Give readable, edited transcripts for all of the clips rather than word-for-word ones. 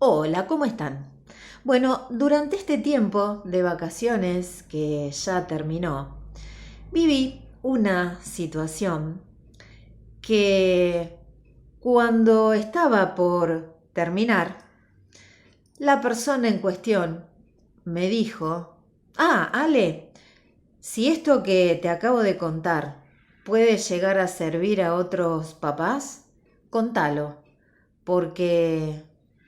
Hola, ¿cómo están? Bueno, durante este tiempo de vacaciones que ya terminó, viví una situación que cuando estaba por terminar, la persona en cuestión me dijo, Ale, si esto que te acabo de contar puede llegar a servir a otros papás, contalo, porque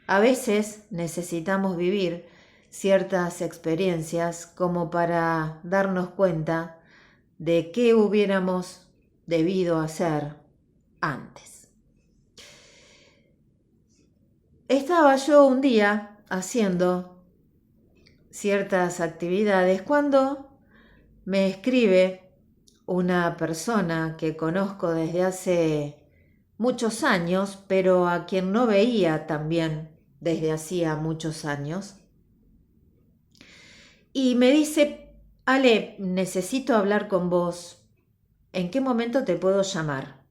a veces necesitamos vivir ciertas experiencias como para darnos cuenta de qué hubiéramos debido hacer antes. Estaba yo un día haciendo ciertas actividades cuando me escribe una persona que conozco desde hace muchos años, pero a quien no veía también desde hacía muchos años. Y me dice, Ale, necesito hablar con vos. ¿En qué momento te puedo llamar?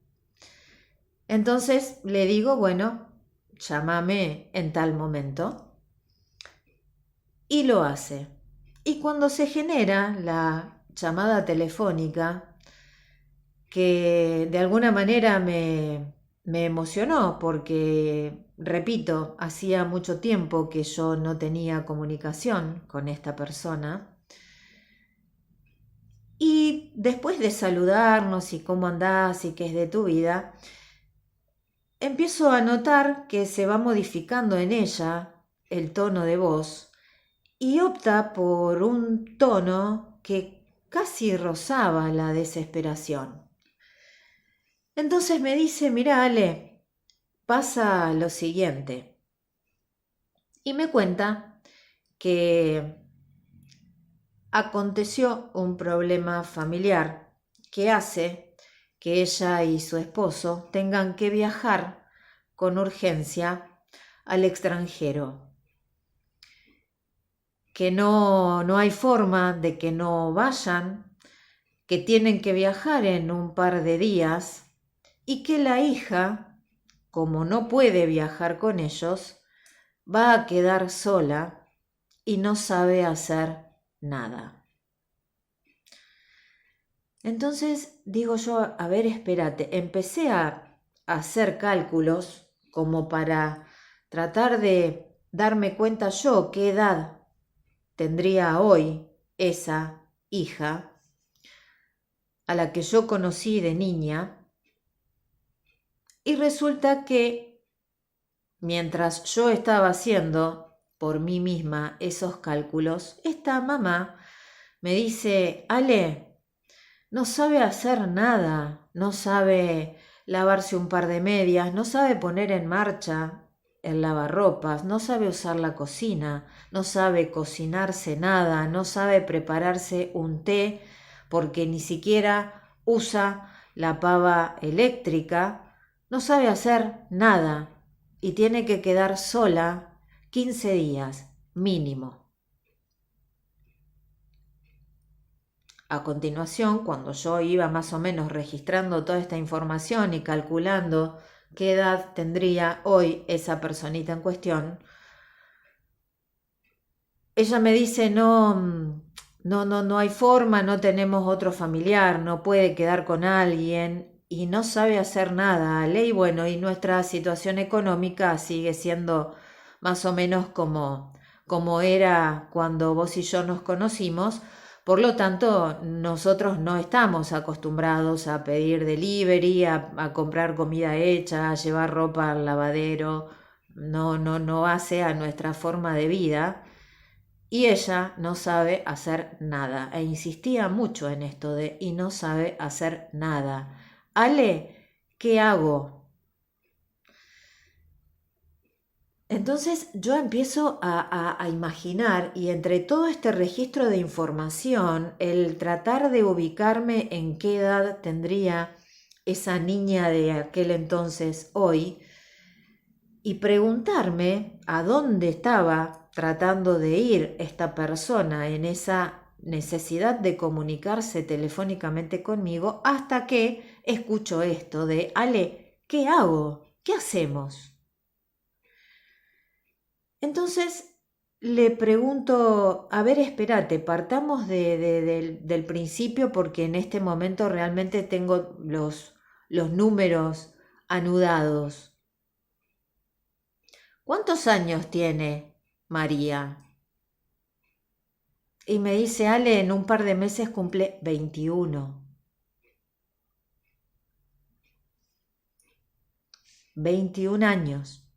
Entonces le digo, bueno, llámame en tal momento. Y lo hace. Y cuando se genera la llamada telefónica, que de alguna manera me emocionó porque, repito, hacía mucho tiempo que yo no tenía comunicación con esta persona. Y después de saludarnos y cómo andás y qué es de tu vida, empiezo a notar que se va modificando en ella el tono de voz y opta por un tono que casi rozaba la desesperación. Entonces me dice, mira Ale, pasa lo siguiente. Y me cuenta que aconteció un problema familiar que hace que ella y su esposo tengan que viajar con urgencia al extranjero, que no hay forma de que no vayan, que tienen que viajar en un par de días y que la hija, como no puede viajar con ellos, va a quedar sola y no sabe hacer nada. Entonces digo yo, a ver, espérate, empecé a hacer cálculos como para tratar de darme cuenta yo qué edad tendría hoy esa hija a la que yo conocí de niña, y resulta que mientras yo estaba haciendo por mí misma esos cálculos, esta mamá me dice, Ale, no sabe hacer nada, no sabe lavarse un par de medias, no sabe poner en marcha el lavarropas, no sabe usar la cocina, no sabe cocinarse nada, no sabe prepararse un té porque ni siquiera usa la pava eléctrica, no sabe hacer nada y tiene que quedar sola 15 días mínimo. A continuación, cuando yo iba más o menos registrando toda esta información y calculando qué edad tendría hoy esa personita en cuestión, ella me dice, no hay forma, no tenemos otro familiar, no puede quedar con alguien y no sabe hacer nada, Ale. Y bueno, y nuestra situación económica sigue siendo más o menos como era cuando vos y yo nos conocimos. Por lo tanto, nosotros no estamos acostumbrados a pedir delivery, a comprar comida hecha, a llevar ropa al lavadero. No hace a nuestra forma de vida. Y ella no sabe hacer nada. E insistía mucho en esto de y no sabe hacer nada. Ale, ¿qué hago? Entonces yo empiezo a imaginar, y entre todo este registro de información, el tratar de ubicarme en qué edad tendría esa niña de aquel entonces hoy, y preguntarme a dónde estaba tratando de ir esta persona en esa necesidad de comunicarse telefónicamente conmigo, hasta que escucho esto de, Ale, ¿qué hago? ¿Qué hacemos? Entonces le pregunto, a ver, espérate, partamos del principio porque en este momento realmente tengo los números anudados. ¿Cuántos años tiene María? Y me dice, Ale, en un par de meses cumple 21. 21 años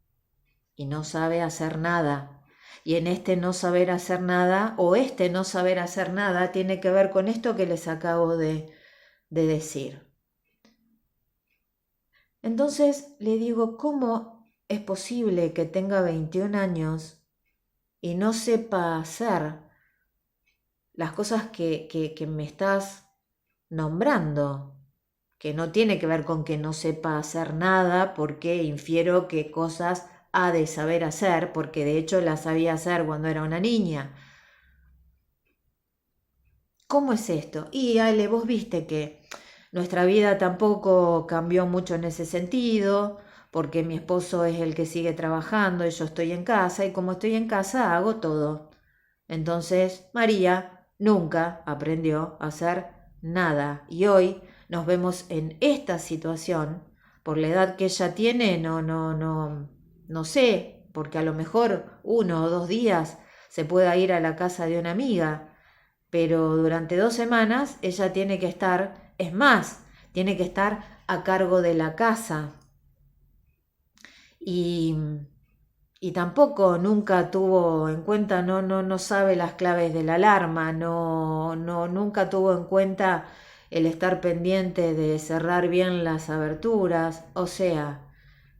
y no sabe hacer nada. Y en este no saber hacer nada, o este no saber hacer nada, tiene que ver con esto que les acabo de decir. Entonces le digo, ¿cómo es posible que tenga 21 años y no sepa hacer las cosas que me estás nombrando? Que no tiene que ver con que no sepa hacer nada, porque infiero que cosas ha de saber hacer, porque de hecho las sabía hacer cuando era una niña. ¿Cómo es esto? Y Ale, vos viste que nuestra vida tampoco cambió mucho en ese sentido, porque mi esposo es el que sigue trabajando y yo estoy en casa, y como estoy en casa hago todo. Entonces María nunca aprendió a hacer nada y hoy nos vemos en esta situación por la edad que ella tiene, no sé, porque a lo mejor 1 o 2 días se pueda ir a la casa de una amiga, pero durante 2 semanas ella tiene que estar, es más, tiene que estar a cargo de la casa y, y tampoco nunca tuvo en cuenta, no sabe las claves de la alarma, nunca tuvo en cuenta el estar pendiente de cerrar bien las aberturas, o sea,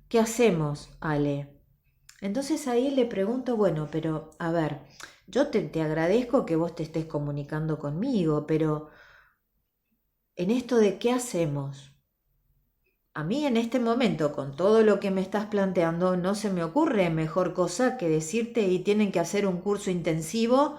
¿qué hacemos, Ale? Entonces ahí le pregunto, bueno, pero a ver, yo te agradezco que vos te estés comunicando conmigo, pero en esto de qué hacemos, a mí en este momento, con todo lo que me estás planteando, no se me ocurre mejor cosa que decirte y tienen que hacer un curso intensivo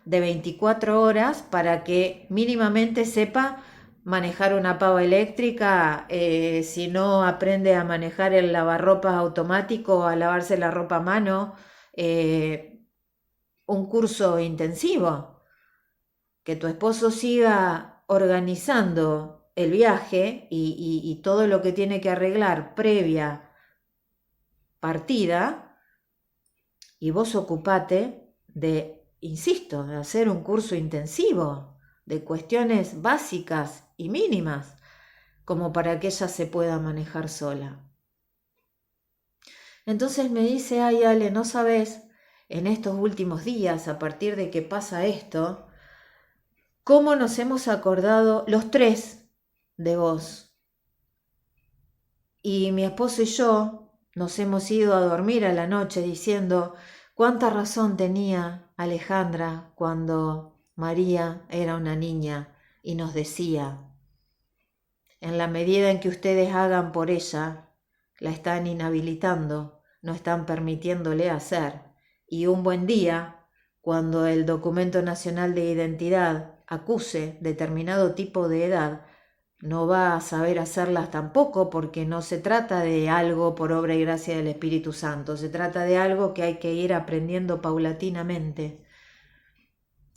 de 24 horas para que mínimamente sepa manejar una pava eléctrica, si no aprende a manejar el lavarropas automático, a lavarse la ropa a mano, un curso intensivo, que tu esposo siga organizando el viaje y todo lo que tiene que arreglar previa partida, y vos ocupate de, insisto, de hacer un curso intensivo de cuestiones básicas y mínimas, como para que ella se pueda manejar sola. Entonces me dice, ay Ale, no sabes, en estos últimos días, a partir de que pasa esto, cómo nos hemos acordado los tres de vos. Y mi esposo y yo nos hemos ido a dormir a la noche diciendo cuánta razón tenía Alejandra cuando María era una niña y nos decía, en la medida en que ustedes hagan por ella, la están inhabilitando, no están permitiéndole hacer. Y un buen día, cuando el documento nacional de identidad acuse determinado tipo de edad, no va a saber hacerlas tampoco, porque no se trata de algo por obra y gracia del Espíritu Santo, se trata de algo que hay que ir aprendiendo paulatinamente.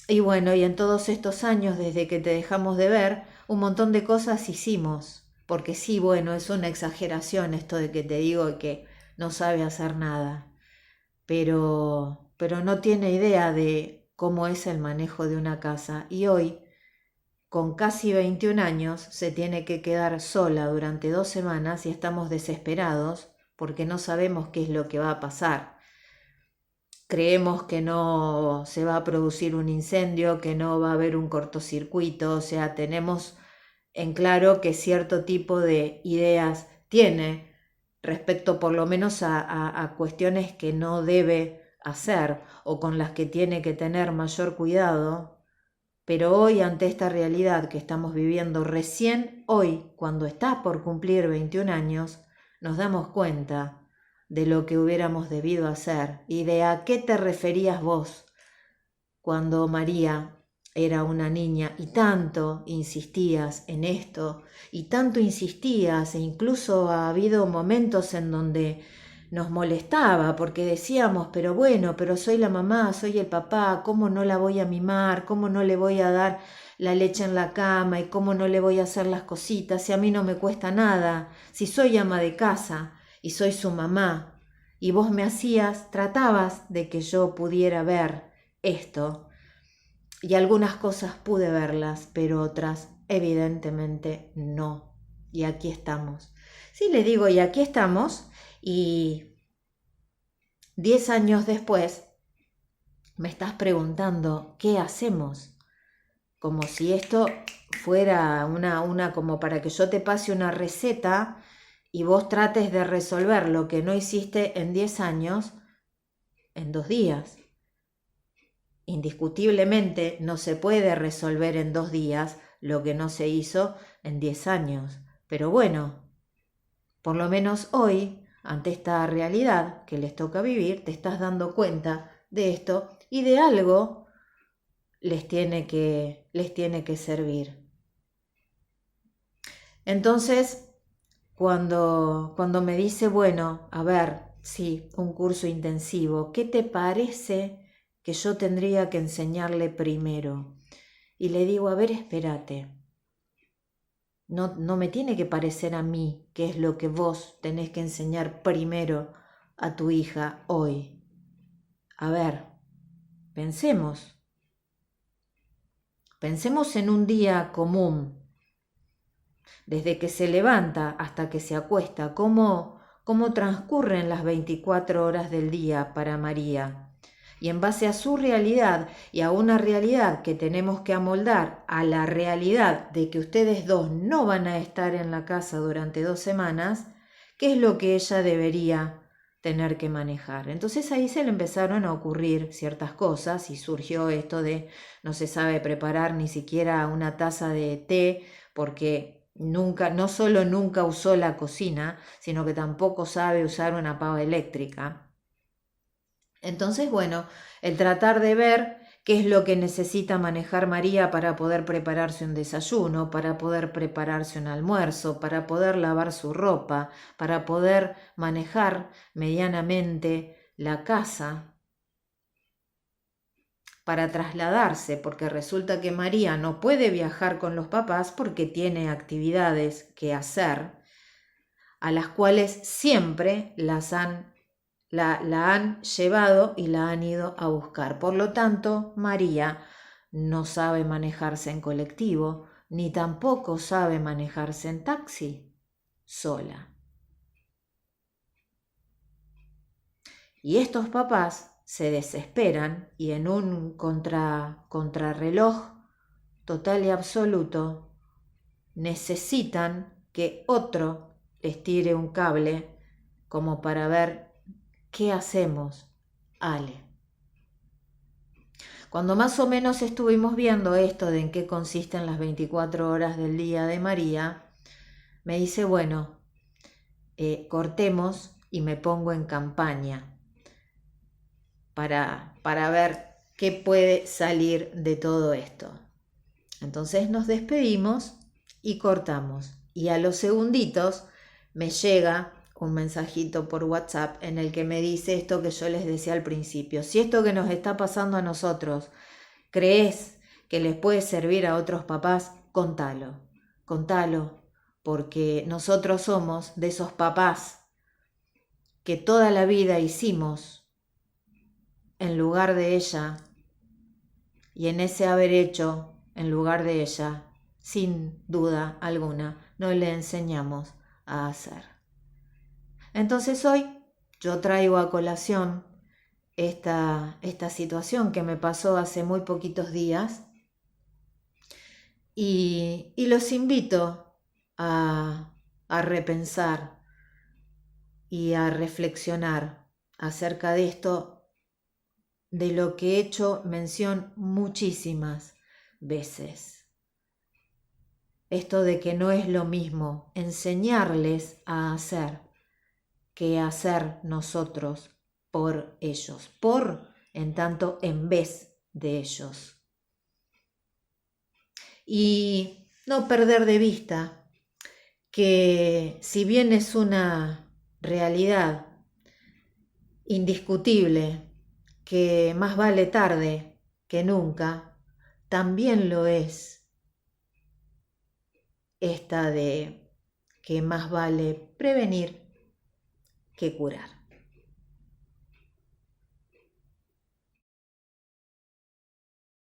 Y bueno, y en todos estos años, desde que te dejamos de ver, un montón de cosas hicimos, porque sí, bueno, es una exageración esto de que te digo que no sabe hacer nada, pero no tiene idea de cómo es el manejo de una casa, y hoy, con casi 21 años, se tiene que quedar sola durante 2 semanas y estamos desesperados porque no sabemos qué es lo que va a pasar. Creemos que no se va a producir un incendio, que no va a haber un cortocircuito, o sea, tenemos en claro que cierto tipo de ideas tiene respecto por lo menos a cuestiones que no debe hacer o con las que tiene que tener mayor cuidado. Pero hoy, ante esta realidad que estamos viviendo recién hoy, cuando está por cumplir 21 años, nos damos cuenta de lo que hubiéramos debido hacer y de a qué te referías vos cuando María era una niña y tanto insistías en esto y tanto insistías, e incluso ha habido momentos en donde nos molestaba porque decíamos, pero bueno, pero soy la mamá, soy el papá, ¿cómo no la voy a mimar? ¿Cómo no le voy a dar la leche en la cama? ¿Y cómo no le voy a hacer las cositas si a mí no me cuesta nada? Si soy ama de casa y soy su mamá y vos me hacías, tratabas de que yo pudiera ver esto y algunas cosas pude verlas, pero otras evidentemente no. Y aquí estamos. Sí, le digo, y aquí estamos, y 10 años después me estás preguntando, ¿qué hacemos? Como si esto fuera una como para que yo te pase una receta y vos trates de resolver lo que no hiciste en 10 años en 2 días. Indiscutiblemente no se puede resolver en 2 días lo que no se hizo en 10 años. Pero bueno, por lo menos hoy, ante esta realidad que les toca vivir, te estás dando cuenta de esto y de algo les tiene que servir. Entonces, cuando me dice, bueno, a ver, sí, un curso intensivo, ¿qué te parece que yo tendría que enseñarle primero? Y le digo, a ver, espérate, no me tiene que parecer a mí qué es lo que vos tenés que enseñar primero a tu hija hoy. A ver, pensemos en un día común, desde que se levanta hasta que se acuesta, cómo transcurren las 24 horas del día para María. Y en base a su realidad y a una realidad que tenemos que amoldar a la realidad de que ustedes dos no van a estar en la casa durante 2 semanas, ¿qué es lo que ella debería tener que manejar? Entonces ahí se le empezaron a ocurrir ciertas cosas y surgió esto de no se sabe preparar ni siquiera una taza de té porque no solo nunca usó la cocina, sino que tampoco sabe usar una pava eléctrica. Entonces, bueno, el tratar de ver qué es lo que necesita manejar María para poder prepararse un desayuno, para poder prepararse un almuerzo, para poder lavar su ropa, para poder manejar medianamente la casa, para trasladarse, porque resulta que María no puede viajar con los papás porque tiene actividades que hacer, a las cuales siempre la han llevado y la han ido a buscar. Por lo tanto, María no sabe manejarse en colectivo, ni tampoco sabe manejarse en taxi sola. Y estos papás se desesperan y en un contrarreloj total y absoluto necesitan que otro les tire un cable como para ver qué hacemos, Ale. Cuando más o menos estuvimos viendo esto de en qué consisten las 24 horas del día de María, me dice, bueno, cortemos y me pongo en campaña para ver qué puede salir de todo esto. Entonces nos despedimos y cortamos. Y a los segunditos me llega un mensajito por WhatsApp en el que me dice esto que yo les decía al principio. Si esto que nos está pasando a nosotros crees que les puede servir a otros papás, contalo, porque nosotros somos de esos papás que toda la vida hicimos en lugar de ella y en ese haber hecho en lugar de ella, sin duda alguna, no le enseñamos a hacer. Entonces hoy yo traigo a colación esta situación que me pasó hace muy poquitos días y los invito a repensar y a reflexionar acerca de esto, de lo que he hecho mención muchísimas veces. Esto de que no es lo mismo enseñarles a hacer que hacer nosotros por ellos, en tanto en vez de ellos. Y no perder de vista que si bien es una realidad indiscutible que más vale tarde que nunca, también lo es esta de que más vale prevenir que curar.